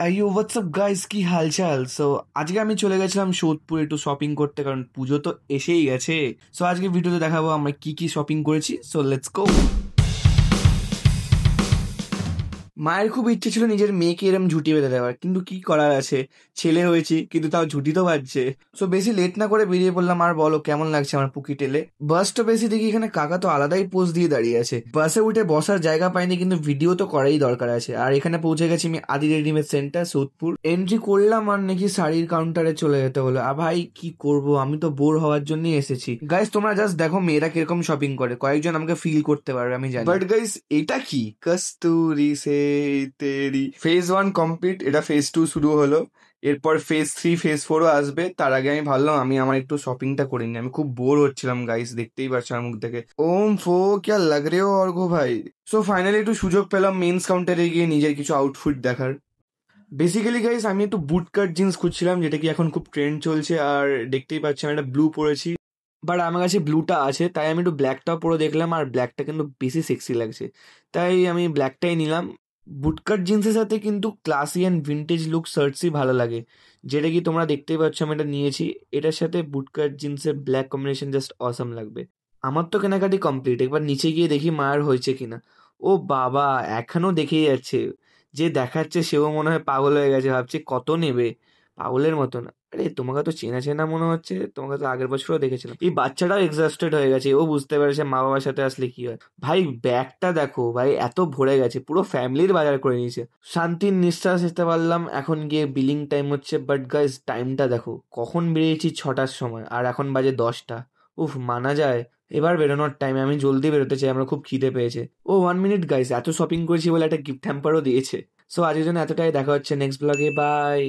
আইয়ো WhatsApp guys, কি হালচাল? So আজকে আমি চলে গেছিলাম সোদপুর একটু শপিং করতে, কারণ পুজো তো এসেই গেছে। সো আজকে ভিডিওতে দেখাবো আমরা কি কি শপিং করেছি। So let's go. মায়ের খুব ইচ্ছে ছিল নিজের মেয়েকে এরম ঝুঁটি বেঁধে দেওয়ার, কিন্তু কি করার আছে, ছেলে হয়েছি কিন্তু তাও ঝুঁটি তো বাজছে। সো বেশি লেট না করে বেরিয়ে পড়লাম। আর বলো কেমন লাগছে আমার পুকি টেলে? বাসটা বেশি দেখি এখানে কাকা তো আলাদাই পোজ দিয়ে দাঁড়িয়ে আছে। বাসে উঠে বসার জায়গা পাইনি, কিন্তু ভিডিও তো করাই দরকার আছে। আর এখানে পৌঁছে গেছি আমি আদি রেডিমেড সেন্টার সোদপুর। এন্ট্রি করলাম আর নাকি শাড়ির কাউন্টারে চলে যেতে হলো। আর ভাই কি করব, আমি তো বোর হওয়ার জন্যই এসেছি। গাইস তোমরা জাস্ট দেখো মেয়েরা কিরকম শপিং করে, কয়েকজন আমাকে ফিল করতে পারবে আমি জানি। বাট গাইস এটা কি কস্তুরি সে তেরি। ফেজ 1 কমপ্লিট, এটা ফেজ 2 শুরু হলো। এরপর ফেজ 3 ফেজ 4ও আসবে। তার আগে আমি ভাবলাম আমি আমার একটু শপিংটা করে নিই, আমি খুব বোর হচ্ছিলাম গাইস, দেখতেই পাচ্ছ আমার মুখ থেকে। ওম ফো ক্যা লাগ রে হো অর্ঘ ভাই। সো ফাইনালি একটু সুযোগ পেলাম মেন্স কাউন্টারে গিয়ে নিজের কিছু আউটফিট দেখার। বেসিক্যালি গাইস আমি একটু বুট কাট জিন্স খুঁজছিলাম, যেটা কি এখন খুব ট্রেন্ড চলছে। আর দেখতেই পাচ্ছি আমি একটা ব্লু পরেছি, বাট আমার কাছে ব্লুটা আছে, তাই আমি একটু ব্ল্যাকটাও পরে দেখলাম। আর ব্ল্যাকটা কিন্তু বেশি সেক্সি লাগছে, তাই আমি ব্ল্যাকটাই নিলাম। বুটকাট জিন্সের সাথে কিন্তু ক্লাসি অ্যান্ড ভিন্টেজ লুক শার্টসই ভালো লাগে, যেটা কি তোমরা দেখতেই পাচ্ছ আমি এটা নিয়েছি। এটার সাথে বুটকাট জিন্সের ব্ল্যাক কম্বিনেশন জাস্ট অসাম লাগবে। আমার তো কেনাকাটি কমপ্লিট, একবার নিচে গিয়ে দেখি মায়ের হয়েছে কিনা। ও বাবা, এখনও দেখেই যাচ্ছে। যে দেখাচ্ছে সেও মনে হয় পাগল হয়ে গেছে, ভাবছে কত নেবে, পাগলের মতো না। আরে তোমাকে তো চেনা চেনা মনে হচ্ছে, তোমাকে তো আগের বছরও দেখেছিলাম। এই বাচ্চাটাও এক্সস্টেড হয়ে গেছে, ও বুঝতে পেরেছে মা বাবার সাথে আসলে কি হয়। ভাই ব্যাগটা দেখো ভাই, এত ভরে গেছে, পুরো ফ্যামিলির বাজার করে নিয়েছে। শান্তির নিঃশ্বাস নিতে পারলাম। এখন গিয়ে বিলিং টাইম হচ্ছে, বাট গাইস টাইমটা দেখো, কখন বেরিয়েছি 6টার সময় আর এখন বাজে 10টা। উফ, মানা যায়। এবার বেরোনোর টাইম, আমি জলদি বেরোতে চাই, আমার খুব খিদে পেয়েছে। ও 1 মিনিট গাইস, এত শপিং করেছি বলে একটা গিফট হ্যাম্পারও দিয়েছে। সো আজকের জন্য এতটাই, দেখা হচ্ছে নেক্সট ব্লগে, বাই।